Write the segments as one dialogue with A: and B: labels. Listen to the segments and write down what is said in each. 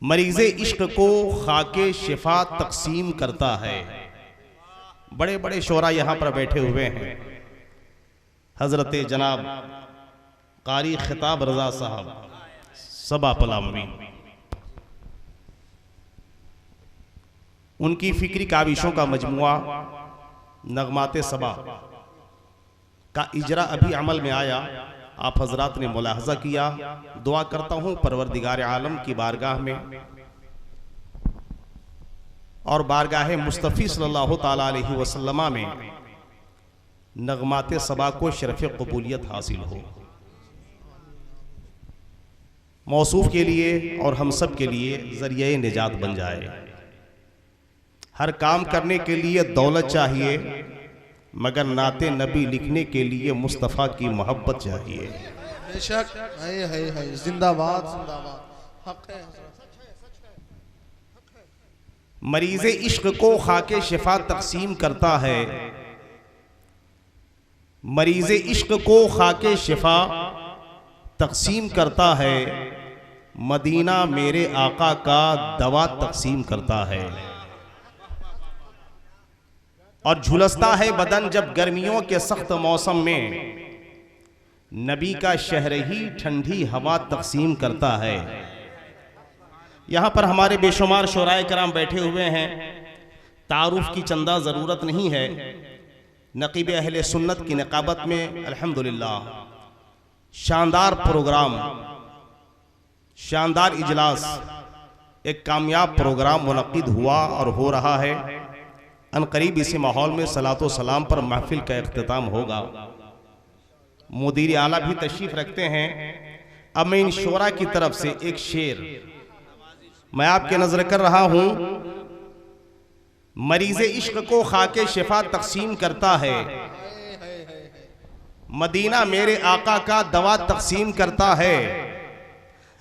A: मरीज़ इश्क को खाके शिफा तकसीम करता है। बड़े बड़े शोरा यहाँ पर बैठे हुए हैं। हजरत जनाब कारी खिताब रजा साहब सबा पलामवी, उनकी फिक्री काविशों का मजमुआ नगमाते सबा का इजरा अभी अमल में आया। आप हजरात ने मुलाहजा किया। दुआ करता हूँ परवरदिगार आलम की बारगाह में और बारगाह मुस्तफ़ी सल्लल्लाहु ताला अलैहि वसल्लम में नगमाते सबा को शरफ़ कबूलियत हासिल हो। मौसूफ के लिए और हम सब के लिए ज़रिए निजात बन जाए। हर काम करने के लिए दौलत चाहिए, मगर नाते नबी लिखने के लिए मुस्तफ़ा की मोहब्बत चाहिए।
B: बेशक है जिंदाबाद जिंदाबाद। हक है।
A: मरीज़ इश्क को खाके शिफा तकसीम करता है। मरीज़ इश्क को खाके शिफा तकसीम करता है। मदीना मेरे आका का दवा तकसीम करता है। और झुलसता है बदन जब गर्मियों के सख्त मौसम में, नबी का शहर ही ठंडी हवा तकसीम करता है। यहाँ पर हमारे बेशुमार शोराए कराम बैठे हुए हैं। तारुफ की चंदा ज़रूरत नहीं है। नकीब अहले सुन्नत की नकाबत में अल्हम्दुलिल्लाह शानदार प्रोग्राम, शानदार इजलास, एक कामयाब प्रोग्राम मुनक्किद हुआ और हो रहा है। अनकरीब इसी माहौल में सलातो सलाम पर महफिल का इख्तिताम होगा। मुदीर आला भी तशरीफ रखते हैं। अब मैं इन शोरा की तरफ से एक शेर मैं आपके नजर कर रहा हूं। मरीज़ इश्क को खाके शिफा तकसीम करता है। मदीना मेरे आका का दवा तकसीम करता है।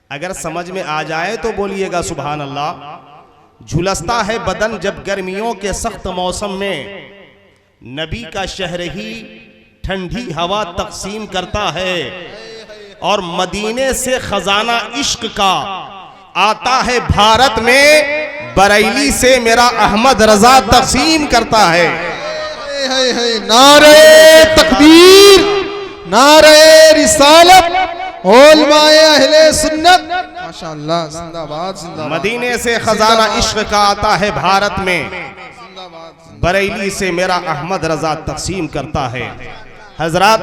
A: अगर समझ में आ जाए तो बोलिएगा सुभान अल्लाह। झुलसता है बदन जब गर्मियों के सख्त मौसम में, नबी का शहर ही ठंडी हवा तकसीम करता है। और मदीने से खजाना इश्क का आता है भारत में, बरेली से मेरा अहमद रजा तकसीम करता है।
B: नारे तकबीर, नारे रिसालत, उलमाए अहले सुन्नत, माशाअल्लाह जिंदाबाद जिंदाबाद।
A: मदीने से खजाना इश्क का आता है भारत में, बरेली से मेरा अहमद रजा तकसीम करता है। हजरात,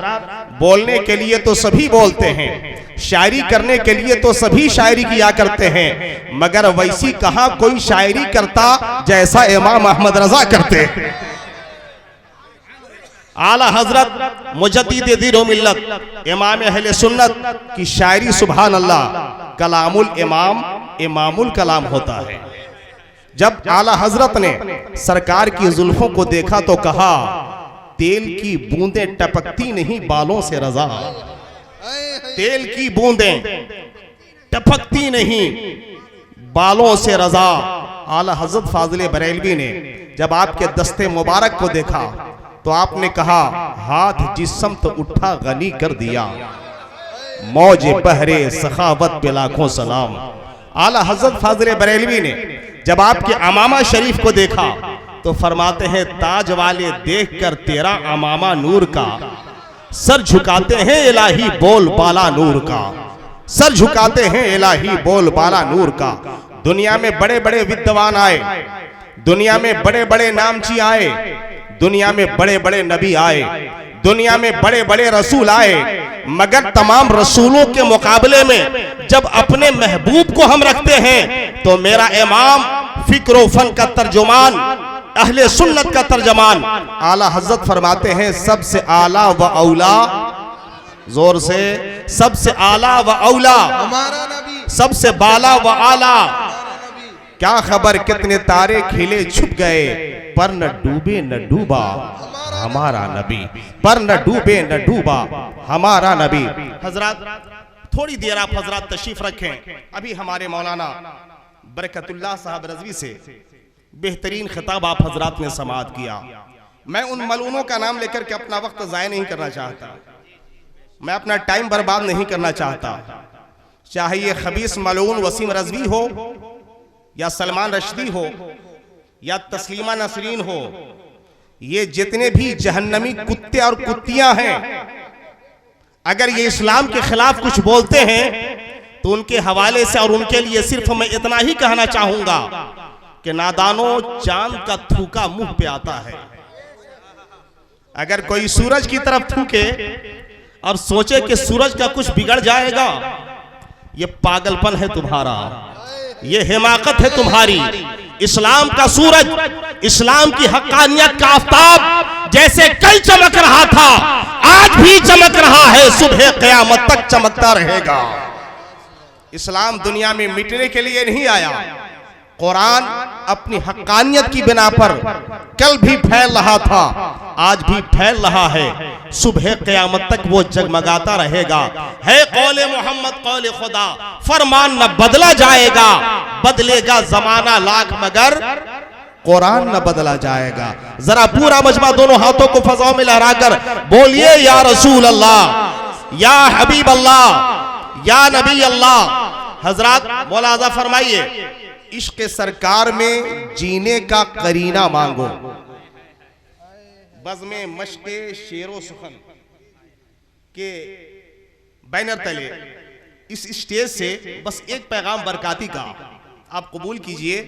A: बोलने के लिए तो सभी बोलते हैं, शायरी करने के लिए तो सभी शायरी किया करते हैं, मगर वैसी कहाँ कोई शायरी करता जैसा इमाम अहमद रजा करते। आला हजरत मुजद्दिद दीन व मिल्लत इमाम अहले सुन्नत की शायरी सुभान अल्लाह कलामुल इमाम इमामुल कलाम होता है। जब आला हजरत ने सरकार की जुल्फों को देखा तो कहा, तेल की बूंदें टपकती नहीं बालों से रजा। तेल की बूंदें टपकती नहीं बालों से रजा। आला हजरत फाजिल बरेलवी ने जब आपके दस्ते मुबारक को देखा तो आपने कहा, हाथ जिस्म तो उठा गनी कर दिया, मौजे बहरे सखावत पे लाखों सलाम। आला हजरत फाजिल बरेलवी ने जब आपके अमामा शरीफ को देखा तो फरमाते हैं, ताज वाले देखकर तेरा अमामा नूर का, सर झुकाते हैं इलाही बोल बाला नूर का, सर झुकाते हैं इलाही बोल बाला नूर का। दुनिया में बड़े बड़े विद्वान आए, दुनिया में बड़े बड़े नामची आए, दुनिया में बड़े बड़े नबी आए, दुनिया में बड़े बड़े रसूल आए, मगर तमाम रसूलों के मुकाबले में जब अपने महबूब को हम रखते हैं तो मेरा इमाम फिक्र फन का तर्जुमान, अहले सुन्नत का तर्जमान आला हजरत फरमाते हैं, सबसे आला व औला, जोर से, सबसे आला व औला
B: हमारा नबी,
A: सबसे बाला व आला। क्या खबर कितने तारे खिले छुप गए, पर न डूबे न डूबा हमारा नबी, पर न डूबे न डूबा हमारा नबी। हजरात, थोड़ी देर आप हजरात तशरीफ रखें। अभी हमारे मौलाना बरकतुल्लाह साहब रजवी से बेहतरीन खिताब आप हजरात ने समाअत किया। मैं उन मलूनों का नाम लेकर के अपना वक्त ज़ाया नहीं करना चाहता, मैं अपना टाइम बर्बाद नहीं करना चाहता। चाहे ये खबीस मलून वसीम रजवी हो या सलमान रश्दी हो या तस्लीमा नसरीन हो, ये जितने भी जहन्नमी कुत्ते और कुत्तियां हैं, अगर ये इस्लाम के खिलाफ कुछ बोलते हैं तो उनके हवाले से और उनके लिए सिर्फ मैं इतना ही कहना चाहूंगा कि नादानो, चांद का थूका मुंह पे आता है। अगर कोई सूरज की तरफ थूके और सोचे कि सूरज का कुछ बिगड़ जाएगा, ये पागलपन है तुम्हारा, ये हिमाकत है तुम्हारी। इस्लाम का सूरज, इस्लाम की हक्कानियत का आफताब जैसे कल चमक रहा था, आज भी चमक रहा है, सुबह क़यामत तक चमकता रहेगा। इस्लाम दुनिया में मिटने के लिए नहीं आया। कुरान अपनी हक्कानियत की बिना पर कल भी फैल रहा था, आज भी फैल रहा है, सुबह क़यामत तक वो जगमगाता रहेगा। है कौले मोहम्मद कौले खुदा, फरमान न बदला जाएगा, बदलेगा जमाना लाख मगर कुरान न बदला जाएगा। जरा पूरा मजमा दोनों हाथों को फजाओं में लहराकर बोलिए या रसूल अल्लाह, या हबीब अल्लाह, या नबी अल्लाह। हजरात मौलाजा फरमाइए, इश्क सरकार में जीने का करीना मांगो, बज़्मे मश्के शेरो सुखन के बैनर तले इस स्टेज से बस एक पैगाम बरकाती का आप कबूल कीजिए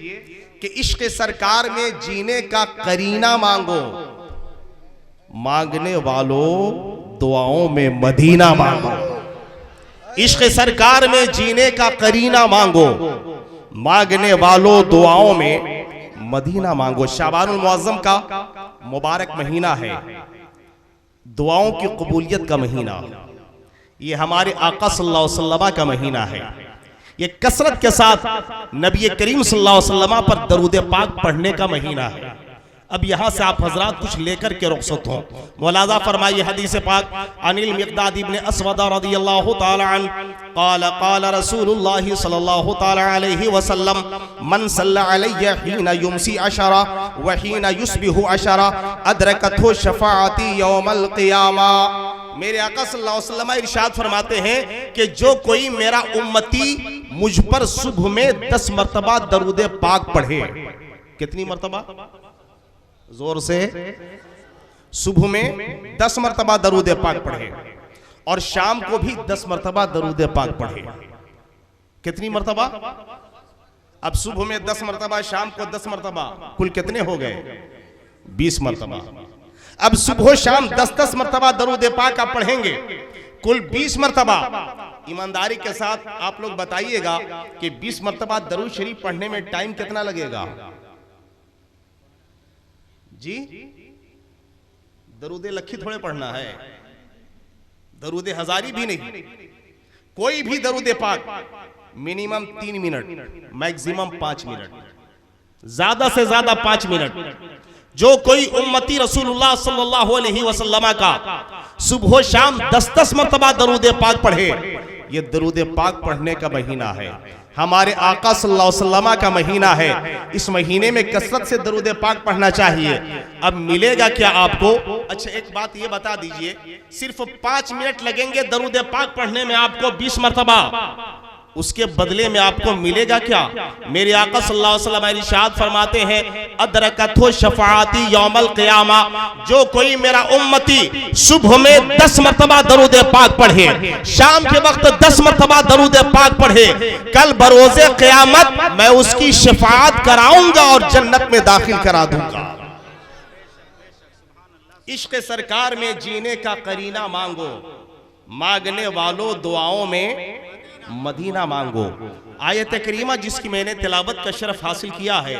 A: कि इश्क सरकार में जीने का करीना मांगो, मांगने वालों दुआओं में मदीना मांगो। इश्क सरकार में जीने का करीना मांगो, मांगने वालों दुआओं में मदीना मांगो। शाबानुल मुअज़्ज़म का मुबारक महीना है, दुआओं की कबूलियत का महीना, ये हमारे आका सल्लल्लाहु अलैहि वसल्लम का महीना है। ये कसरत के साथ नबी करीम सल्लल्लाहु अलैहि वसल्लम पर दरूद पाक पढ़ने का महीना है। अब यहां से आप हजरात कुछ लेकर के रुखसत हो। मौलाना फरमाइए हदीस पाक, अनिल मिक़दाद इब्न अस्वद रज़ियल्लाहु ताला अन्हु क़ाल क़ाल रसूलुल्लाह सल्लल्लाहु ताला अलैहि वसल्लम मन सल्ला अलैहि हीना युमसी अशरा व हीना युस्बिहु अशरा अदरकतहु शफ़ाअती यौमल क़ियामा। मेरे आका सल्लल्लाहु अलैहि वसल्लम इरशाद फरमाते हैं कि जो कोई मेरा उम्मती मुझ पर सुबह में 10 मरतबा दरूद पाक पढ़े, कितनी मरतबा? जोर से, सुबह में 10 मरतबा दरूद पाक पढ़े और शाम को भी 10 मरतबा दरूद पाक पढ़े, कितनी मरतबा? अब सुबह में 10 मरतबा, शाम को 10 मरतबा, कुल कितने हो गए? 20 मरतबा। अब सुबह शाम 10-10 मरतबा दरूद पाक आप पढ़ेंगे, कुल 20 मरतबा। ईमानदारी के साथ आप लोग बताइएगा कि 20 मरतबा दरूद शरीफ पढ़ने में टाइम कितना लगेगा जी? दरूद लखी थोड़े पढ़ना है, दरूद हजारी भी नहीं, कोई भी दरूद पाक मिनिमम 3 मिनट, मैक्सिमम 5 मिनट, ज्यादा से ज्यादा 5 मिनट। जो कोई उम्मती रसूलुल्लाह सल्लल्लाहु अलैहि वसल्लम का सुबह शाम 10-10 मरतबा दरूद पाक पढ़े, ये दरूद पाक पढ़ने का महीना है, हमारे आका सल्लल्लाहु अलैहि वसल्लम का महीना है। इस महीने में कसरत से दरूद पाक पढ़ना चाहिए। अब मिलेगा क्या आपको? अच्छा एक बात ये बता दीजिए, सिर्फ 5 मिनट लगेंगे दरूद पाक पढ़ने में आपको 20 मरतबा, उसके बदले में आपको मिलेगा क्या? मेरे आका सल्लल्लाहु अलैहि वसल्लम इरशाद फरमाते हैं, अदरकतहु शफ़ाअती यौमल क़ियामा। जो कोई मेरा उम्मती सुबह में 10 मरतबा दरूद पाक पढ़े, शाम के वक्त 10 मरतबा दरूद पाक पढ़े, कल बरोज़े क़यामत मैं उसकी शफ़ाअत कराऊंगा और जन्नत में दाखिल करा दूंगा। इश्क सरकार में जीने का करीना मांगो, मांगने वालों दुआओं में मदीना मांगो। आयत करीमा जिसकी मैंने तिलावत का शरफ हासिल किया है,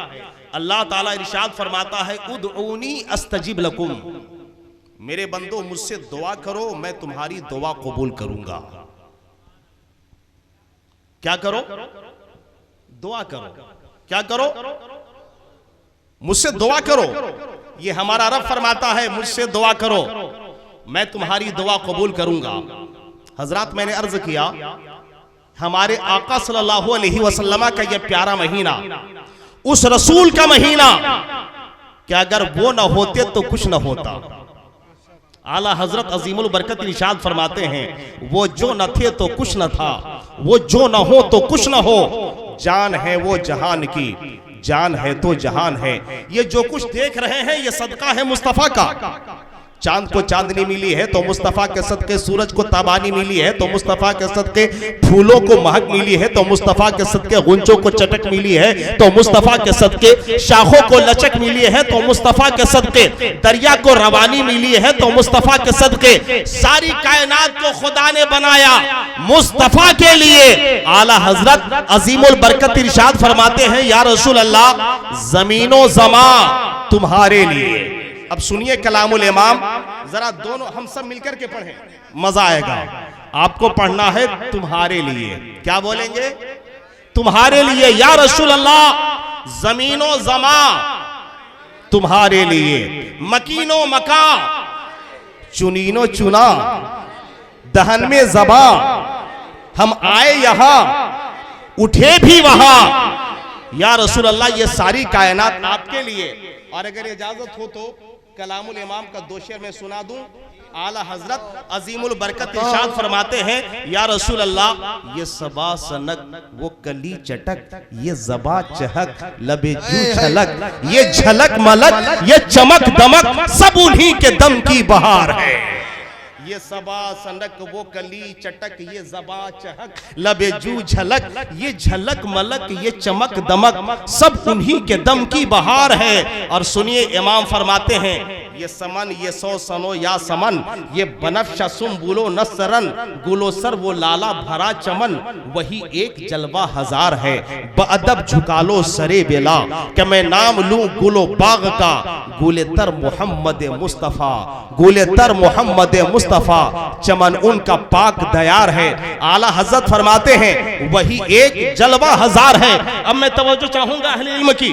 A: अल्लाह ताला इरशाद फरमाता है, उदऊनी अस्तजिब लकुम, मेरे बंदो मुझसे दुआ करो मैं तुम्हारी दुआ कबूल करूंगा। क्या करो? दुआ करो। क्या करो? मुझसे दुआ करो। ये हमारा रब फरमाता है, मुझसे दुआ करो मैं तुम्हारी दुआ कबूल करूंगा। हजरात मैंने अर्ज किया, हमारे आका सल्लल्लाहु अलैहि वसल्लम का यह प्यारा महीना, उस रसूल का महीना, क्या अगर वो न होते तो कुछ न होता। आला हजरत अजीमुल बरकत इरशाद फरमाते हैं, वो जो न थे तो कुछ न था, वो जो न हो तो कुछ न हो, जान है वो जहान की, जान है तो जहान है। ये जो कुछ देख रहे हैं ये सदका है मुस्तफा का। चांद को चांदनी मिली है तो मुस्तफा के सदके, सूरज को ताबानी मिली है तो मुस्तफा के सदके, फूलों को महक मिली है तो मुस्तफा के सदके, गुंजों को चटक मिली है तो मुस्तफा के सदके, शाखों को लचक मिली है तो मुस्तफा के सदके, दरिया को रवानी मिली है तो मुस्तफा के सदके। सारी कायनात को खुदा ने बनाया मुस्तफा के लिए। आला हजरत अजीमुल बरकत इरशाद फरमाते हैं, या रसूल अल्लाह जमीनो जमा तुम्हारे लिए। अब सुनिए कलामुल इमाम, जरा दोनों हम सब मिलकर के पढ़ें, मजा आएगा। आपको पढ़ना है तुम्हारे लिए। क्या बोलेंगे? तुम्हारे लिए। या रसूल अल्लाह जमीनो जमा तुम्हारे लिए, मकीनो मका चुनीनो चुना, दहन में जबा हम आए यहां उठे भी वहां। या रसूल अल्लाह ये सारी कायनात आपके लिए। और अगर इजाजत हो तो कलामुल इमाम का दो शेर में सुना दूं। आला हजरत अजीमुल बरकत इरशाद फरमाते हैं, या रसूल अल्लाह ये सबा सनक, वो कली चटक, ये जबा चहक, लबे जू झलक, ये झलक मलक, ये चमक दमक, सब उन्हीं के दम की बहार है। ये सबा सनक, वो कली चटक, ये जबा चहक, लबे जू झलक, ये झलक मलक, ये चमक दमक, सब उन्हीं के दम की बहार है। और सुनिए इमाम फरमाते हैं, ये समन, ये सौ सनो या समन, ये बनफ्शा सुम बुलो नसरन, गुलो सर वो लाला भरा चमन, वही एक जलवा हजार है। बअदब झुका लो सरे बेला, कि मैं नाम लूं गुलो बाग का, गुले तर मोहम्मद मुस्तफा, गुले तर मोहम्मद मुस्तफा, चमन उनका पाक दयार है। आला हजरत फरमाते हैं, वही एक जलवा हजार है। अब मैं तवज्जो चाहूंगा अहले इल्म की।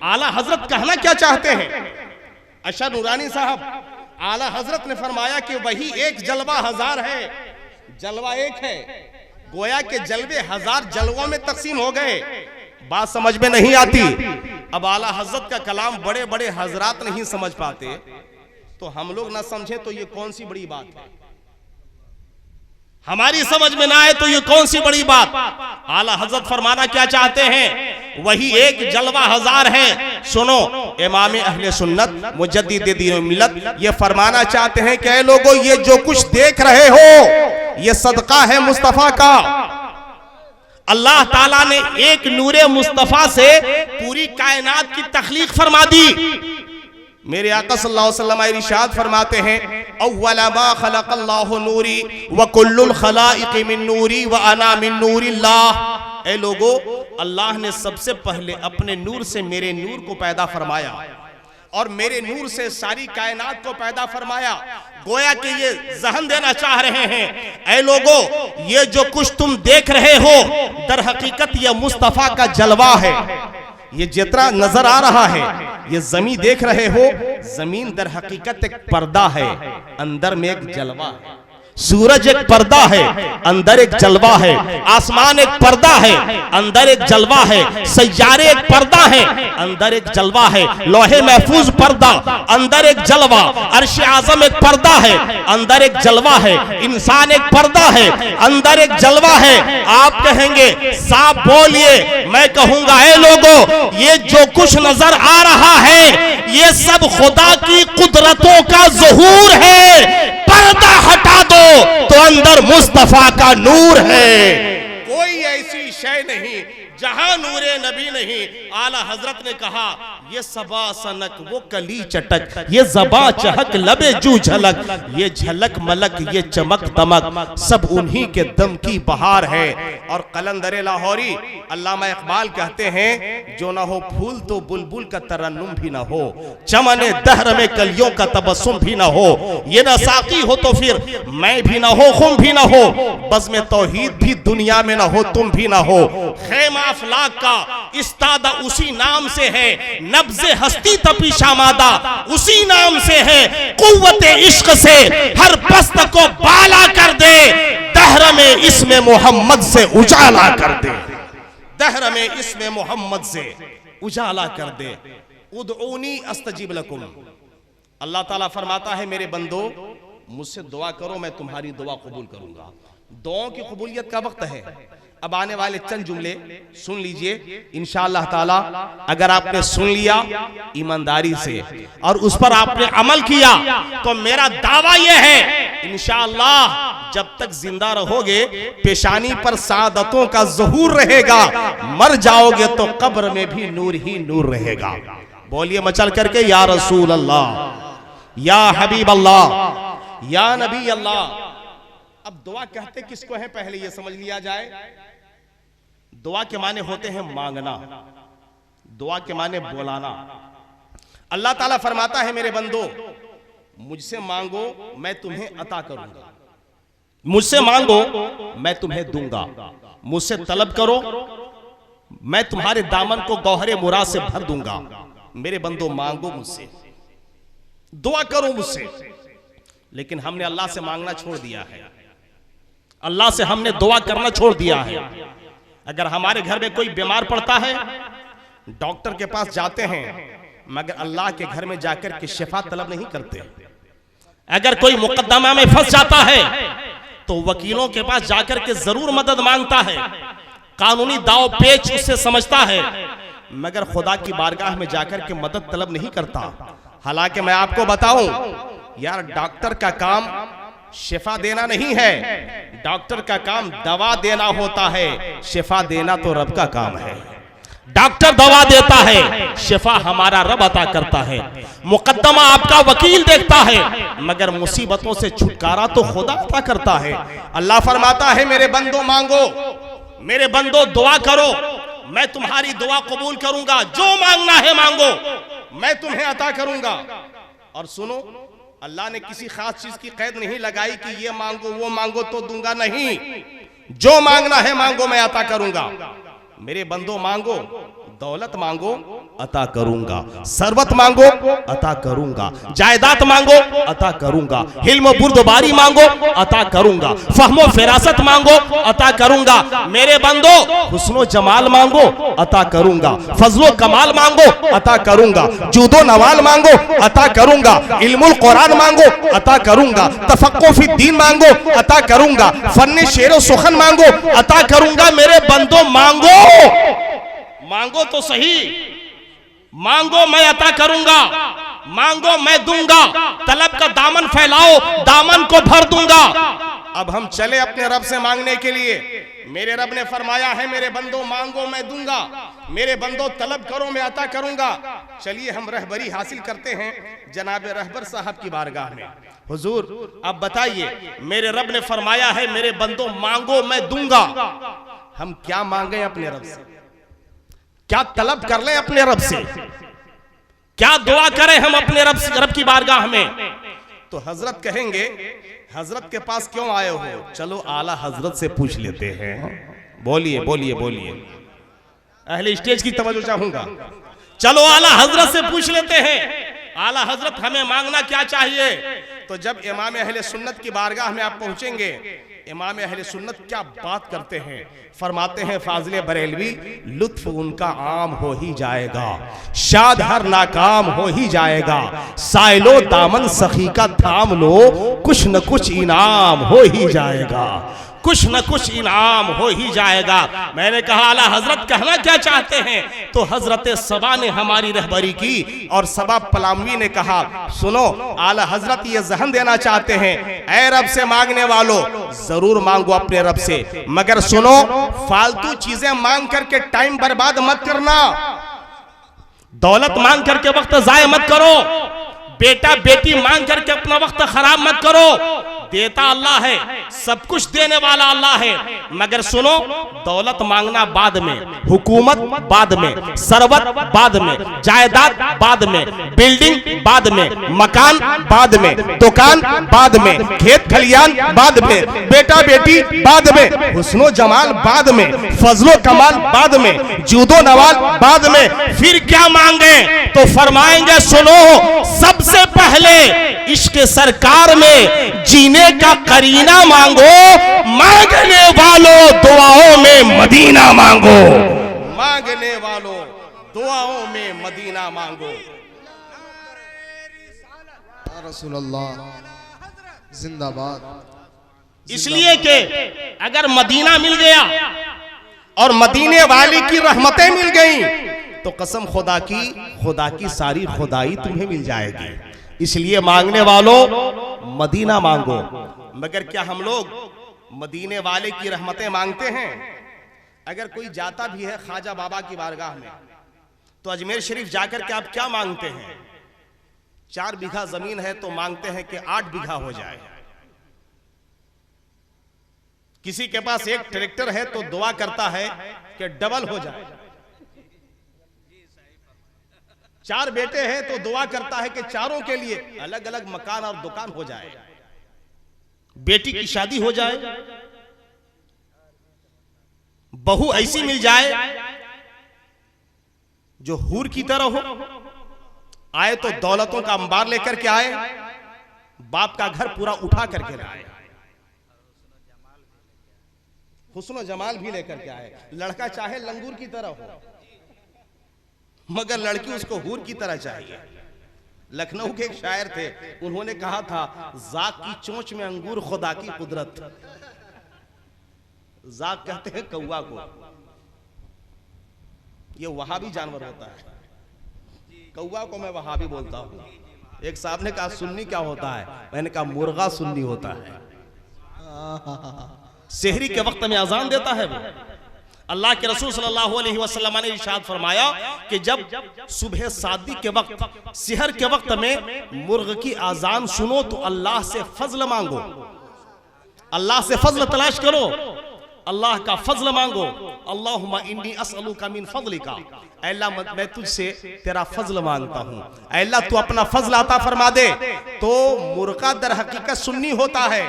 A: आला हजरत कहना क्या चाहते हैं? अशर नूरानी साहब, आला हजरत ने फरमाया कि वही एक जलवा हजार है। जलवा एक है, गोया के जलवे हजार जलवों में तकसीम हो गए। बात समझ में नहीं आती। अब आला हजरत का कलाम बड़े बड़े हजरात नहीं समझ पाते, तो हम लोग ना समझे तो ये कौन सी बड़ी बात है? हमारी समझ में ना आए तो ये कौन सी बड़ी बात? आला हजरत फरमाना क्या चाहते हैं? वही एक जलवा हजार है। सुनो, इमाम अहले सुन्नत मुजद्दिद दीन मिल्लत ये फरमाना चाहते हैं कि लोगों ये जो कुछ देख रहे हो ये सदका है मुस्तफा का। अल्लाह ताला ने एक नूरे मुस्तफा से पूरी कायनात की तख्लीक फरमा दी। मेरे आका सल्लल्लाहु अलैहि वसल्लम इरशाद फरमाते हैं, अव्वला मा खलक़ल्लाहु नूरी व कुल्लुल खलाइक़ मिन नूरी व अना मिन नूरिल्लाह। ए लोगो, अल्लाह ने सबसे पहले अपने नूर से मेरे नूर को पैदा फरमाया और मेरे नूर से सारी कायनात को पैदा फरमाया। गोया कि ये जहन देना चाह रहे हैं, ऐ लोगो ये जो कुछ तुम देख रहे हो दर हकीकत ये मुस्तफा का जलवा है। ये जितना नजर आ रहा है, ये जमीन देख रहे हो, जमीन दर हकीकत एक पर्दा है, अंदर में एक जलवा है। सूरज एक पर्दा है, अंदर एक जलवा है। आसमान एक पर्दा है, अंदर एक जलवा है। सैयारे एक पर्दा है, अंदर एक जलवा है। लोहे महफूज पर्दा, अंदर एक जलवा। अर्श आजम एक पर्दा है, अंदर एक जलवा है। इंसान एक पर्दा है, अंदर एक जलवा है। आप कहेंगे साफ बोलिए, मैं कहूंगा ऐ लोगों ये जो कुछ नजर आ रहा है ये सब खुदा की कुदरतों का ज़ुहूर है। पर्दा हटा दो तो अंदर मुस्तफा का नूर है। कोई ऐसी शय नहीं जहां नूरे नबी नहीं। आला हजरत ने कहा ये सबा सनक, वो कली चटक, ये जबा चहक, लबे जू झलक, ये झलक मलक, ये चमक दमक, सब उन्हीं के दम की बहार है। और कलंदर लाहौरी अल्लामा इकबाल कहते हैं, जो ना हो फूल तो बुलबुल का तरन्नुम भी ना हो, चमने दहर में कलियों का तबस्सुम भी ना हो, ये ना साकी हो तो फिर मैं भी ना हो, खुम भी ना हो, बज़्म तौहीद भी दुनिया में ना हो, तुम भी ना हो। खैमा अफलाक का इस्तादा उसी नाम से है, नब्ज़े हस्ती तपी शामादा उसी नाम से है। कुव्वते इश्क से हर पस्त को बाला कर दे, दहर में इसमें मोहम्मद से उजाला कर दे, दहर में इसमें मोहम्मद से उजाला कर दे। उदऊनी अस्तजीब लकुम। अल्लाह ताला फरमाता है मेरे बंदो मुझसे दुआ करो मैं तुम्हारी दुआ कबूल करूंगा। दुआओं की कबूलियत का वक्त है। अब आने वाले चंद जुमले सुन लीजिए इंशाअल्लाह ताला। अगर आपने सुन लिया ईमानदारी से और उस पर आपने अमल किया तो मेरा दावा यह है इंशाअल्लाह जब तक जिंदा रहोगे पेशानी पर सादतों का ज़हूर रहेगा, मर जाओगे तो कब्र में भी नूर ही नूर रहेगा। बोलिए मचल करके या रसूल अल्लाह, या हबीब अल्लाह, या नबी अल्लाह। अब दुआ कहते किसको है पहले ये समझ लिया जाए। दुआ के माने होते हैं मांगना, दुआ के माने बुलाना। अल्लाह ताला फरमाता है मेरे बंदो मुझसे मांगो मैं तुम्हें अता करूंगा, मुझसे मांगो मैं तुम्हें दूंगा, मुझसे तलब करो मैं तुम्हारे दामन को गौहरे मुराद से भर दूंगा। मेरे बंदो मांगो मुझसे, दुआ करो मुझसे। लेकिन हमने अल्लाह से मांगना छोड़ दिया है, अल्लाह से हमने दुआ करना छोड़ दिया है। अगर हमारे घर में कोई बीमार पड़ता है डॉक्टर के पास जाते हैं मगर अल्लाह के घर में जाकर के शिफा तलब नहीं करते। अगर कोई मुकद्दमा में फंस जाता है तो वकीलों के पास जाकर के जरूर मदद मांगता है, कानूनी दाव पेच उससे समझता है, मगर खुदा की बारगाह में जाकर के मदद तलब नहीं करता। हालांकि मैं आपको बताऊं यार डॉक्टर का काम शिफा देना नहीं है, डॉक्टर का काम दवा देना होता है, शिफा देना तो रब का काम है। डॉक्टर दवा देता है, शिफा हमारा रब अता करता है। मुकद्दमा आपका वकील देखता है मगर मुसीबतों से छुटकारा तो खुदा अता करता है। अल्लाह फरमाता है मेरे बंदो मांगो, मेरे बंदो दुआ करो मैं तुम्हारी दुआ कबूल करूंगा, जो मांगना है मांगो मैं तुम्हें अता करूंगा। और सुनो अल्लाह ने किसी खास चीज की कैद नहीं लगाई कि ये मांगो वो मांगो तो दूंगा, नहीं, जो मांगना है मांगो मैं अता करूंगा। मेरे बंदो मांगो, दौलत मांगो अता करूंगा, सरवत मांगो अता करूंगा, जायदाद मांगो अता करूंगा, हिल्म बुर्दबारी मांगो अता करूंगा, फहमो फिरासत मांगो अता करूंगा। मेरे बंदो हुस्नो जमाल मांगो अता करूंगा, फजलो कमाल मांगो अता करूंगा, जूदो नवाल मांगो अता करूंगा, इल्मुल कुरान मांगो अता करूंगा, तफक्को फी दीन मांगो अता करूंगा, फन्ने शेरो सुखन मांगो अता करूंगा। मेरे बंदो मांगो, मांगो तो सही, मांगो मैं अता करूंगा, मांगो मैं दूंगा, तलब का दामन फैलाओ दामन को भर दूंगा। अब हम चले अपने रब से मांगने के लिए। मेरे रब ने फरमाया है मेरे बंदो मांगो मैं दूंगा, मेरे बंदो तलब करो मैं अता करूंगा। चलिए हम रहबरी हासिल करते हैं जनाब रहबर साहब की बारगाह में। हुजूर अब बताइए मेरे रब ने फरमाया है मेरे बंदो मांगो मैं दूंगा, हम क्या मांगे अपने रब से, क्या तलब कर लें अपने रब से, क्या दुआ करें हम अपने रब की बारगाह में। तो हजरत कहेंगे हजरत के पास क्यों आए हो, चलो आला हजरत से पूछ लेते हैं। बोलिए बोलिए बोलिए, अहले स्टेज की तवज्जो चाहूंगा। चलो आला हजरत से पूछ लेते हैं आला हजरत हमें मांगना क्या चाहिए। तो जब इमाम अहले सुन्नत की बारगाह में आप पहुंचेंगे इमाम अहले सुन्नत क्या बात करते हैं, फरमाते हैं फाजिले बरेलवी लुत्फ उनका आम हो ही जाएगा, शाद हर नाकाम हो ही जाएगा, साइलो दामन सखी का थाम लो कुछ न कुछ इनाम हो ही जाएगा, कुछ न कुछ इनाम हो ही जाएगा। मैंने कहा आला हजरत कहना क्या चाहते हैं, तो हजरत सबा ने हमारी रहबरी की और सबा पलामवी ने कहा सुनो आला हजरत ये जहन देना चाहते हैं ऐ रब से मांगने वालों जरूर मांगो अपने रब से, मगर सुनो फालतू चीजें मांग करके टाइम बर्बाद मत करना, दौलत मांग करके वक्त जाया मत करो, बेटा बेटी मांग करके अपना वक्त खराब मत करो। देता अल्लाह है, सब कुछ देने वाला अल्लाह है, मगर सुनो दौलत मांगना बाद में, हुकूमत बाद में, सरवत बाद में, जायदाद बाद में, बिल्डिंग बाद में, मकान बाद में, दुकान बाद में, खेत खलियान बाद में, बेटा बेटी बाद में, हुस्नो जमाल बाद में, फजलो कमाल बाद में, जूदो नवाल बाद में, फिर क्या मांगे। तो फरमाएंगे सुनो सबसे पहले इश्क सरकार में जीने का करीना मांगो, मांगने वालों दुआओं में मदीना मांगो, मांगने वालों दुआओं में मदीना मांगो।
B: रसूलुल्लाह जिंदाबाद।
A: इसलिए कि अगर मदीना मिल गया और मदीने वाली की रहमतें मिल गई तो कसम खुदा की सारी खुदाई तुम्हें मिल जाएगी। इसलिए मांगने वालों मदीना मांगो। मगर क्या हम लोग मदीने वाले की रहमतें मांगते हैं? अगर कोई जाता भी है ख्वाजा बाबा की बारगाह में तो अजमेर शरीफ जाकर के आप क्या मांगते हैं? 4 बीघा जमीन है तो मांगते हैं कि 8 बीघा हो जाए। किसी के पास एक ट्रैक्टर है तो दुआ करता है कि डबल हो जाए। 4 बेटे हैं तो दुआ करता है कि चारों के लिए अलग अलग मकान और दुकान हो जाए, बेटी की शादी हो जाए, बहू ऐसी मिल जाए जो हूर की तरह हो, आए तो दौलतों का अंबार लेकर के आए, बाप का घर पूरा उठा करके लाए, हुस्न जमाल भी लेकर के आए। लड़का चाहे लंगूर की तरह हो मगर लड़की उसको हूर की तरह चाहिए। लखनऊ के एक शायर थे, उन्होंने कहा था जाक की चोंच में अंगूर खुदा की कुदरत। जाक कहते हैं कौवा को, ये वहाबी जानवर होता है। कौवा को मैं वहाबी बोलता हूँ। एक साहब ने कहा सुन्नी क्या होता है? मैंने कहा मुर्गा सुन्नी होता है। सेहरी के वक्त में अजान देता है वो। अल्लाह के रसूल सल्लल्लाहु अलैहि वसल्लम ने इरशाद फरमाया कि जब सुबह सादी के वक्त, सिहर के वक्त में मुर्ग की अजान सुनो तो अल्लाह से फजल मांगो, अल्लाह से फजल तलाश करो, अल्लाह का फजल मांगो। अल्लाहुम्मा इन्नी अस्अलुका मिन फजलिका, अल्लाह मैं तुझसे तेरा फजल मांगता हूँ, अल्लाह तू अपना फजल अता फरमा दे। तो मुर्गा दर हकीकत सुन्नी होता है।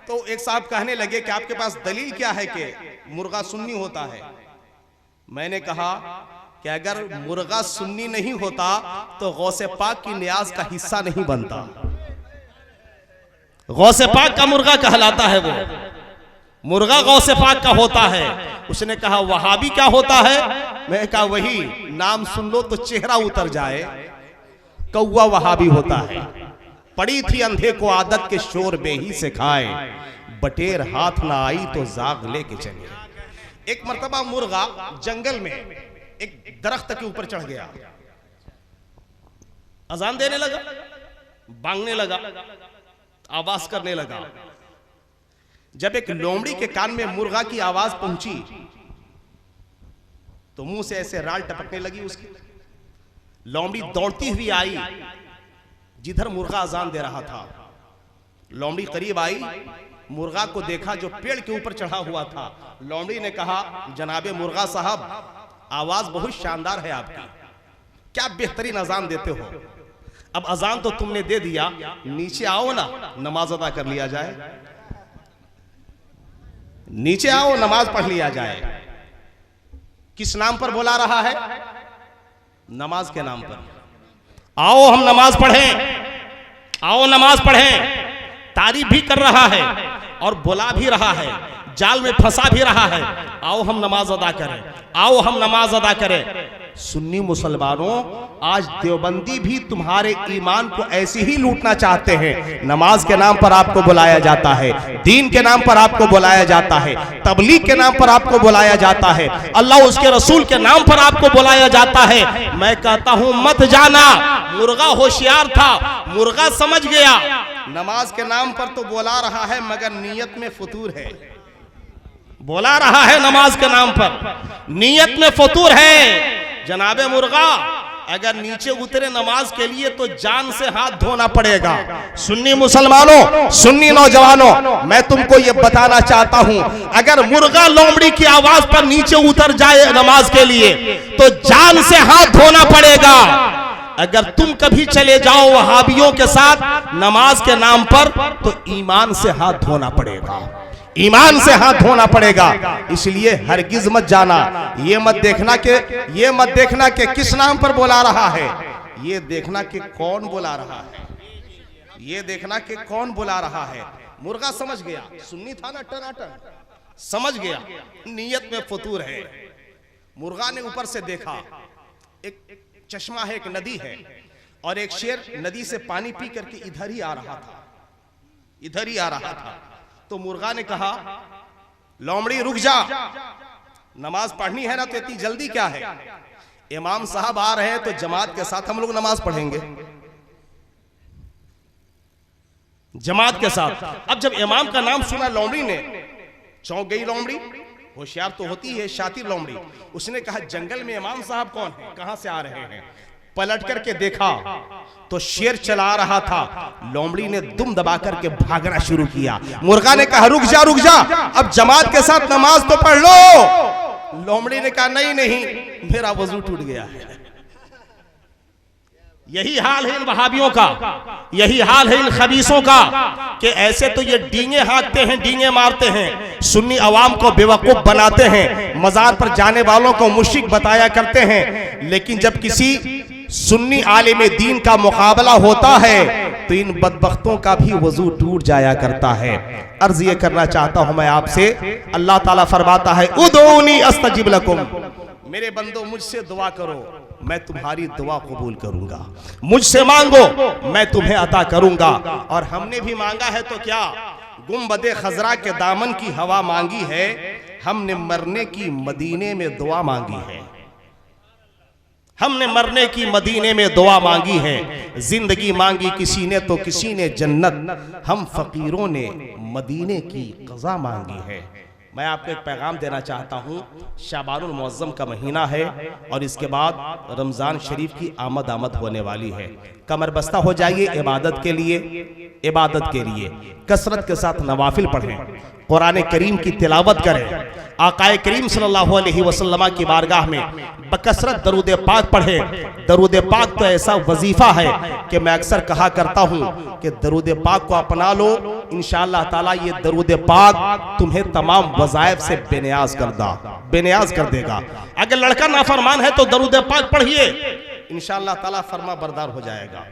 A: तो एक साहब कहने लगे कि आपके पास दलील क्या है कि मुर्गा सुन्नी होता है? मैंने कहा कि अगर मुर्गा सुन्नी नहीं होता तो गौसे पाक की नियाज का हिस्सा नहीं बनता। गौसे पाक का मुर्गा कहलाता है वो, मुर्गा गौसे पाक का होता है। उसने कहा वहाबी क्या होता है? मैं कहा वही नाम सुन लो तो चेहरा उतर जाए, कौवा वहाबी होता है। पड़ी थी अंधे को आदत के शोर बेही से खाए, बटेर हाथ ना आई तो जाग लेके चले। एक मर्तबा मुर्गा जंगल में एक दरख्त के ऊपर चढ़ गया, अजान देने लगा, बांगने लगा, आवाज करने लगा। जब एक लोमड़ी के कान में मुर्गा की आवाज पहुंची तो मुंह से ऐसे राल टपकने लगी उसकी। लोमड़ी दौड़ती हुई आई जिधर मुर्गा अजान दे रहा था। लोमड़ी करीब आई, मुर्गा को देखा जो पेड़ के ऊपर चढ़ा हुआ था। लोमड़ी ने कहा जनाबे मुर्गा साहब, आवाज बहुत शानदार है आपकी, क्या बेहतरीन अजान देते हो। अब अजान तो तुमने दे दिया, नीचे आओ ना नमाज अदा कर लिया जाए, नीचे आओ नमाज पढ़ लिया जाए। किस नाम पर बुला रहा है? नमाज के नाम पर। आओ हम नमाज पढ़ें, आओ नमाज पढ़ें। तारीफ भी कर रहा है और बुला भी रहा है, जाल में फंसा भी रहा है। आओ हम नमाज अदा करें, आओ हम नमाज अदा करें। सुन्नी मुसलमानों, आज देवबंदी भी तुम्हारे ईमान को ऐसे ही लूटना चाहते हैं। नमाज के नाम पर आपको बुलाया जाता है, दीन के नाम पर आपको बुलाया जाता है, तबलीग के नाम पर आपको बुलाया जाता है, अल्लाह उसके रसूल के नाम पर आपको बुलाया जाता है। मैं कहता हूं मत जाना। मुर्गा होशियार था, मुर्गा समझ गया नमाज के नाम पर तो बुला रहा है मगर नीयत में फतूर है। बोला रहा है नमाज के नाम पर, नीयत में फतूर है। जनाबे मुर्गा अगर नीचे उतरे नमाज के लिए तो जान से हाथ धोना पड़ेगा। सुन्नी मुसलमानों, सुन्नी नौजवानों, मैं तुमको ये बताना चाहता हूं, अगर मुर्गा लोमड़ी की आवाज पर नीचे उतर जाए नमाज के लिए तो जान से हाथ धोना पड़ेगा। अगर तुम कभी चले जाओ वहाबियों के साथ नमाज के नाम पर तो ईमान से हाथ धोना पड़ेगा, ईमान से हाथ धोना पड़ेगा। इसलिए हरगिज मत जाना। ये मत देखना कि किस नाम पर बुला रहा है, ये देखना कि कौन बुला रहा है, ये देखना कि कौन बुला रहा है। मुर्गा समझ गया, सुन्नी था ना टनाटन, समझ गया नीयत में फतूर है। मुर्गा ने ऊपर से देखा, एक चश्मा है, एक नदी है और एक शेर नदी से पानी पी करके इधर ही आ रहा था, इधर ही आ रहा था। तो मुर्गा ने कहा लोमड़ी रुक जा, नमाज पढ़नी है ना तो इतनी जल्दी क्या है? इमाम साहब आ रहे हैं तो जमात के साथ हम लोग नमाज पढ़ेंगे, जमात के साथ। अब जब इमाम का नाम सुना लोमड़ी ने, चौंक गई लोमड़ी, होशियार तो होती है, शातिर लोमड़ी। उसने कहा जंगल में इमाम साहब कौन है, कहां से आ रहे हैं? पलट करके देखा तो शेर चला रहा था। लोमड़ी ने दुम दबा करके भागना शुरू किया। मुर्गा ने कहा रुक जा रुक जा, अब जमात के साथ नमाज तो पढ़ लो। लोमड़ी ने कहा नहीं नहीं, मेरा वजू टूट गया है। यही हाल है इन वहाबियों का, यही हाल है इन खबीसों का कि ऐसे तो ये डींगे हाँकते हैं, डींगे मारते हैं, सुन्नी अवाम को बेवकूफ बनाते हैं, मजार पर जाने वालों को मुश्रिक बताया करते हैं। लेकिन जब किसी सुन्नी आलिम दीन का मुकाबला होता है तो इन बदबख्तों का भी वजू टूट जाया करता है। अर्ज ये करना चाहता हूं मैं आपसे, अल्लाह ताला फरमाता है उदूनी अस्तजिब लकुम, मेरे बंदो मुझसे दुआ करो मैं तुम्हारी दुआ कबूल करूंगा, मुझसे मांगो मैं तुम्हें अता करूंगा। और हमने भी मांगा है तो क्या, गुंबदे खजरा के दामन की हवा मांगी है, हमने मरने की मदीने में दुआ मांगी है, हमने मरने की मदीने में दुआ मांगी है। जिंदगी मांगी किसी ने तो किसी ने जन्नत, हम फकीरों ने मदीने की क़ज़ा मांगी है। मैं आपको एक पैगाम देना चाहता हूँ, शाबानुल मुअज़्ज़म का महीना है और इसके बाद रमज़ान शरीफ की आमद होने वाली है। कमर बस्ता हो जाइए इबादत के लिए, इबादत के लिए कसरत के साथ नवाफिल पढ़ें, कुरान करीम की तिलावत करें, आकाए करीम सल्लल्लाहु अलैहि वसल्लम की बारगाह में बकसरत दरूद पाक पढ़ें। दरूद पाक तो ऐसा वजीफा है कि मैं अक्सर कहा करता हूँ कि दरूद पाक को अपना लो, इंशाअल्लाह ताला ये दरूद पाक तुम्हें तमाम वज़ाइफ से बेनियाज कर देगा। अगर लड़का नाफरमान है तो दरूद पाक पढ़िए, इंशाअल्लाह ताला फरमा बरदार हो जाएगा।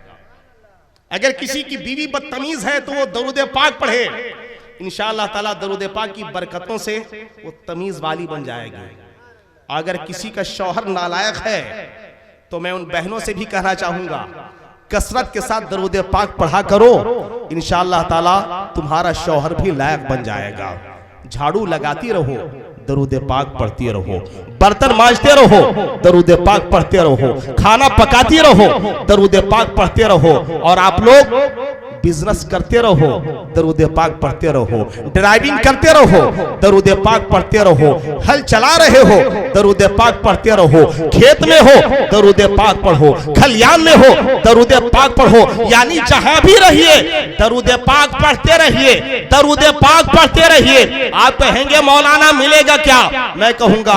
A: अगर किसी की बीवी बदतमीज है तो वो दरूद पाक पढ़े, इंशाअल्लाह ताला दरूद पाक की बरकतों से वो तमीज वाली बन जाएगी। अगर किसी का शौहर नालायक है तो मैं उन बहनों से भी कहना चाहूंगा कसरत के साथ दरूद पाक पढ़ा करो, इंशाअल्लाह ताला तुम्हारा शौहर भी लायक बन जाएगा। झाड़ू लगाती रहो, दरूद पाक पढ़ती रहो, बर्तन मांजते रहो, दरूद पाक पढ़ते रहो, खाना पकाती रहो, दरूद पाक पढ़ते रहो, और आप लोग बिजनेस करते रहो, दरूद पाक पढ़ते रहो, ड्राइविंग करते रहो, दरूद पाक पढ़ते रहो, हल चला रहे हो, दरूद पाक पढ़ते रहो, खेत में हो दरूद पाक पढ़ो, खलियान में हो दरूद पाक पढ़ो, यानी जहां भी रहिए दरूद पाक पढ़ते रहिए, दरूद पाक पढ़ते रहिए। आप कहेंगे मौलाना मिलेगा क्या? मैं कहूंगा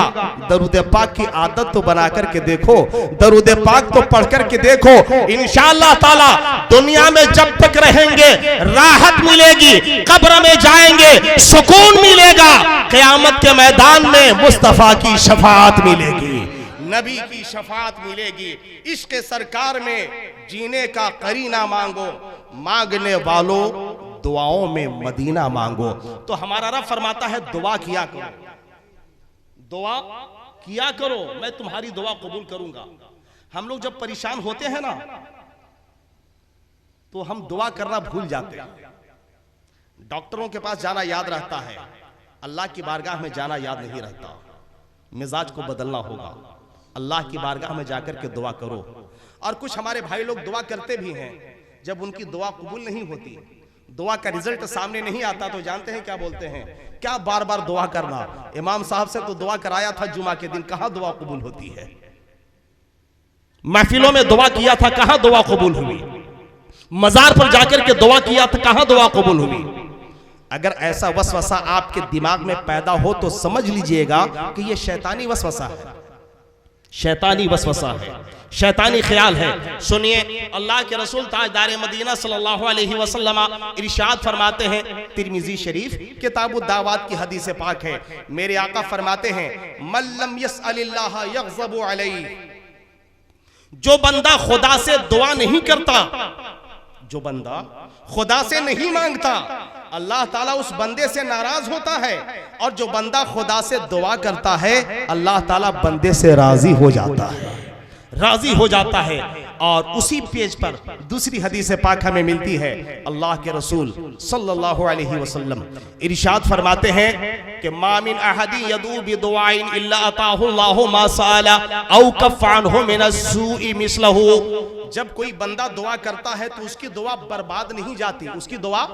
A: दरूद पाक की आदत तो बना करके देखो, दरूद पाक तो पढ़ करके देखो, इंशाअल्लाह ताला दुनिया में जब तक रहेंगे राहत मिलेगी, कब्र में जाएंगे सुकून मिलेगा, क़यामत के मैदान में मुस्तफा की शफाअत मिलेगी, नबी की शफाअत मिलेगी। इश्क सरकार में जीने का करीना मांगो, मांगने वालों दुआओं में मदीना मांगो। तो हमारा रब फरमाता है दुआ किया करो, दुआ किया करो, मैं तुम्हारी दुआ कबूल करूंगा। हम लोग जब परेशान होते हैं ना तो हम दुआ करना भूल जाते हैं। डॉक्टरों के पास जाना याद रहता है, अल्लाह की बारगाह में जाना याद नहीं रहता। मिजाज को बदलना होगा, अल्लाह की बारगाह में जाकर के दुआ करो। और कुछ हमारे भाई लोग दुआ करते भी हैं, जब उनकी दुआ कबूल नहीं होती, दुआ का रिजल्ट सामने नहीं आता तो जानते हैं क्या बोलते हैं, क्या बार बार दुआ करना, इमाम साहब से तो दुआ कराया था जुमा के दिन, कहां दुआ कबूल होती है? महफिलों में दुआ किया था, कहां दुआ कबूल हुई? मजार पर जाकर के दुआ किया था, कहां दुआ कबूल हुई? अगर ऐसा वसवसा आपके दिमाग में पैदा हो तो समझ लीजिएगा कि यह शैतानी वसवसा है, शैतानी वसवसा है, शैतानी ख्याल है। सुनिए, अल्लाह के रसूल ताजदार मदीना सल्लल्लाहु अलैहि वसल्लम इरशाद फरमाते हैं, तिरमिजी शरीफ किताबुद दावात की हदीस पाक है, मेरे आका फरमाते हैं मल्लम यसअलिल्लाह यग़ज़बु अलैहि, जो बंदा खुदा से दुआ नहीं करता, जो बंदा खुदा से नहीं मांगता, अल्लाह ताला उस बंदे से नाराज होता है, और जो बंदा खुदा से दुआ करता है अल्लाह ताला बंदे से राजी हो जाता है, राजी हो जाता है। और उसी पेज पर दूसरी हदीस पाक हमें मिलती है। अल्लाह के रसूल सल्लल्लाहु अलैहि वसल्लम इरशाद फरमाते हैं कि मा मिन अहदी यदू बिदुआइन इल्ला अताहुल्लाहु मा सअला औ कफ़अनहु मिनस्सूइ मिसलहु। जब कोई बंदा दुआ करता है तो उसकी दुआ बर्बाद नहीं जाती, उसकी दुआ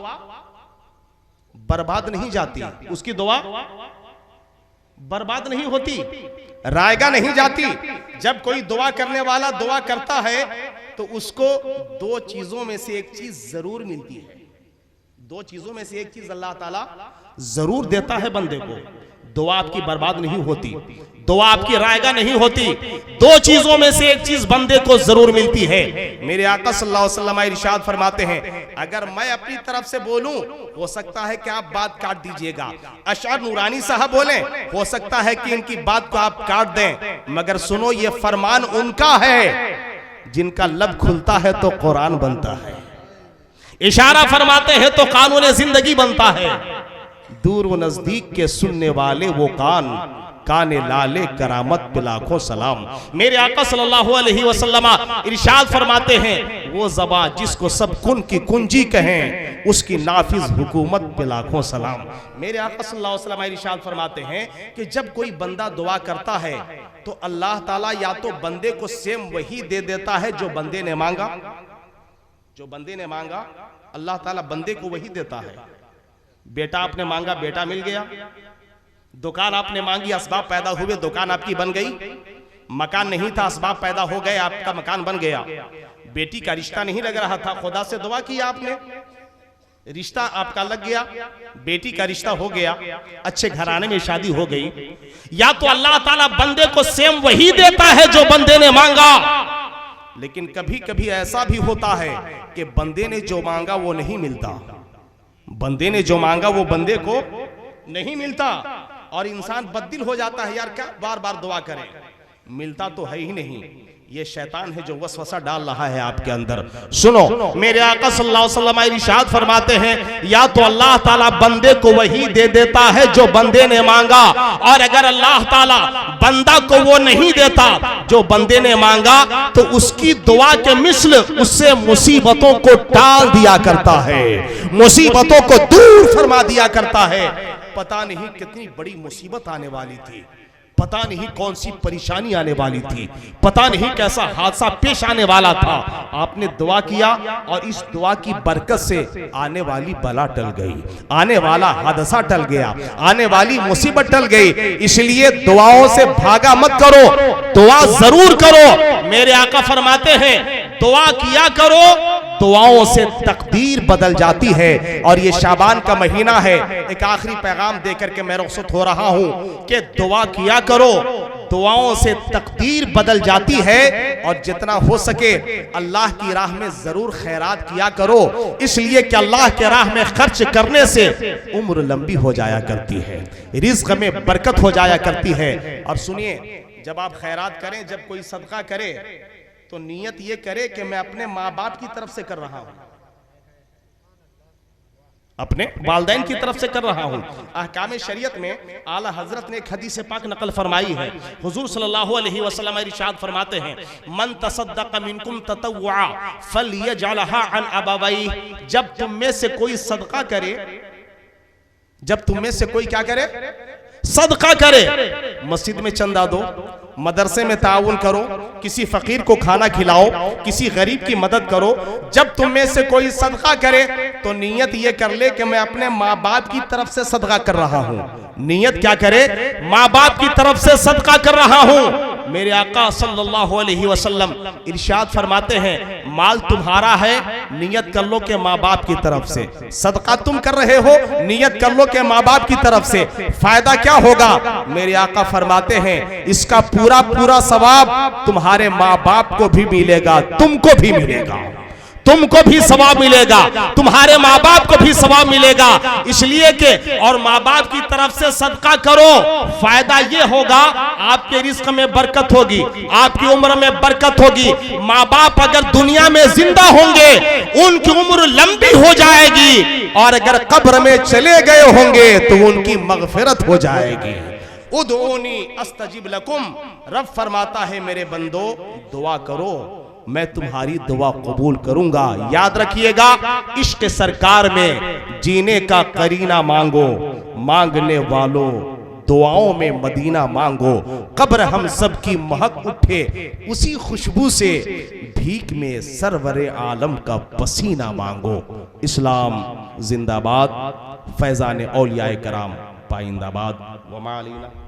A: बर्बाद नहीं जाती, उसकी दुआ बर्बाद नहीं होती, रायगा नहीं जाती। जब कोई दुआ करने वाला दुआ करता है तो उसको दो चीजों में से एक चीज जरूर मिलती है, दो चीजों में से एक चीज अल्लाह ताला जरूर देता है बंदे को। दुआ आपकी बर्बाद नहीं होती, दुआ आपकी रायगा नहीं होती, दो चीजों में से एक चीज बंदे को जरूर मिलती है। मेरे आका सल्लल्लाहु अलैहि वसल्लम इरशाद फरमाते हैं, अगर मैं अपनी तरफ से बोलूं हो सकता है कि आप बात काट दीजिएगा, अशअर नूरानी साहब बोले हो सकता है कि इनकी बात को आप काट दें, मगर सुनो ये फरमान उनका है जिनका लब खुलता है तो कुरान बनता है, इशारा फरमाते हैं तो कानून जिंदगी बनता है। दूर व नजदीक के सुनने वाले वो कान, काने लाले करामत पे लाखों सलाम। मेरे आका सल्लल्लाहु अलैहि वसल्लम इरशाद फरमाते हैं, वो ज़बान जिसको सब कुन की कुंजी कहें उसकी नाफिज हुकूमत पे लाखों सलाम। मेरे आका सल्लल्लाहु अलैहि वसल्लम इरशाद फरमाते हैं कि जब कोई बंदा दुआ करता है तो अल्लाह ताला या तो बंदे को सेम वही दे देता है जो बंदे ने मांगा, जो बंदे ने मांगा अल्लाह ताला बंदे को वही देता है। बेटा आपने मांगा, बेटा मिल गया। दुकान आपने मांगी, असबाब पैदा हुए, दुकान आपकी बन गई। मकान नहीं था, असबाब पैदा हो गए, आपका मकान बन गया। बेटी का रिश्ता नहीं लग रहा था, खुदा से दुआ किया आपने, रिश्ता आपका लग गया, बेटी का रिश्ता हो गया, अच्छे घराने में शादी हो गई। या तो अल्लाह ताला बंदे को सेम वही देता है जो बंदे ने मांगा, लेकिन कभी कभी ऐसा भी होता है कि बंदे ने जो मांगा वो नहीं मिलता, बंदे ने जो मांगा वो बंदे को नहीं मिलता और इंसान बददिल हो जाता है, यार क्या बार बार दुआ करें, मिलता तो है ही नहीं। ये शैतान है जो वसवसा डाल रहा है आपके अंदर। सुनो, मेरे आका सल्लल्लाहु अलैहि वसल्लम इरशाद फरमाते हैं, या तो अल्लाह ताला बंदे को वही दे देता है जो बंदे ने मांगा, और अगर अल्लाह ताला बंदा को वो नहीं देता जो बंदे ने मांगा तो उसकी दुआ के मिस्ल उससे मुसीबतों को टाल दिया करता है, मुसीबतों को दूर फरमा दिया करता है। पता नहीं कितनी बड़ी मुसीबत आने वाली थी, पता नहीं कौन सी परेशानी आने वाली थी, पता नहीं कैसा हादसा पेश आने वाला था, आपने दुआ किया और इस दुआ की बरकत से आने वाली बला टल गई, आने वाला हादसा टल गया, आने वाली मुसीबत टल गई। इसलिए दुआओं से भागा मत करो, दुआ जरूर करो। मेरे आका फरमाते हैं, दुआ किया करो, दुआओं से तकदीर बदल जाती है। और ये शाबान का महीना है, एक आखिरी पैगाम देकर के मैं रुखसत हो रहा हूं कि दुआ किया करो, दुआओं से तकदीर बदल जाती है। और जितना हो सके अल्लाह की राह में जरूर खैरात किया करो, इसलिए कि अल्लाह के राह में खर्च करने से उम्र लंबी हो जाया करती है, रिज़्क़ में बरकत हो जाया करती है। और सुनिए, जब आप खैरात करें, जब कोई सदका करे तो नियत ये करे कि मैं अपने माँ बाप की तरफ से कर रहा हूं, अपने वालिदैन की तरफ से कर रहा हूं। अहकाम शरीयत में आला हजरत ने एक हदीस पाक नकल फरमाई है। हुजूर सल्लल्लाहु अलैहि वसल्लम इरशाद फरमाते हैं, मन तसद्दक़ मिनकुम ततव्वुआ फलयजअलहा अन अबवैहि। जब तुम में से कोई सदका करे, जब तुम में से कोई क्या करे, सदका करे, मस्जिद में चंदा दो, मदरसे में ताउन करो, किसी फकीर को खाना खिलाओ, किसी गरीब की मदद करो। जब तुम में से कोई सदका करे तो नियत ये कर ले कि मैं अपने माँ बाप की तरफ से सदका कर रहा हूँ। नियत क्या करे, माँ बाप की तरफ से सदका कर रहा हूँ। मेरे आका सल्लल्लाहु अलैहि वसल्लम इरशाद फरमाते हैं, माल तुम्हारा है, नियत कर लो के माँ बाप की तरफ से। सदका तुम कर रहे हो, नियत कर लो के माँ बाप की तरफ से। फायदा क्या होगा? मेरे आका फरमाते हैं, इसका पूरा पूरा सवाब तुम्हारे माँ बाप को भी मिलेगा, तुमको भी मिलेगा, तुमको भी सवाब मिलेगा, तुम्हारे माँ बाप को भी सवाब मिलेगा। इसलिए कि और माँ बाप की तरफ से सदका करो, फायदा ये होगा आपके रिस्क में बरकत होगी, आपकी उम्र में बरकत होगी। माँ बाप अगर दुनिया में जिंदा होंगे उनकी उम्र लंबी हो जाएगी, और अगर कब्र में चले गए होंगे तो उनकी मगफिरत हो जाएगी। उदऊनी अस्तजिब लकुम, रब फरमाता है मेरे बंदो दुआ करो, मैं तुम्हारी दुआ कबूल करूंगा। याद रखिएगा, इश्क सरकार में जीने का करीना मांगो, मांगने वालों दुआओं में मदीना मांगो। कब्र हम सब की महक उठे उसी खुशबू से, भीख में सरवरे आलम का पसीना मांगो। इस्लाम जिंदाबाद, फैजान औलियाए कराम पाइंदाबाद। वमा अलैना।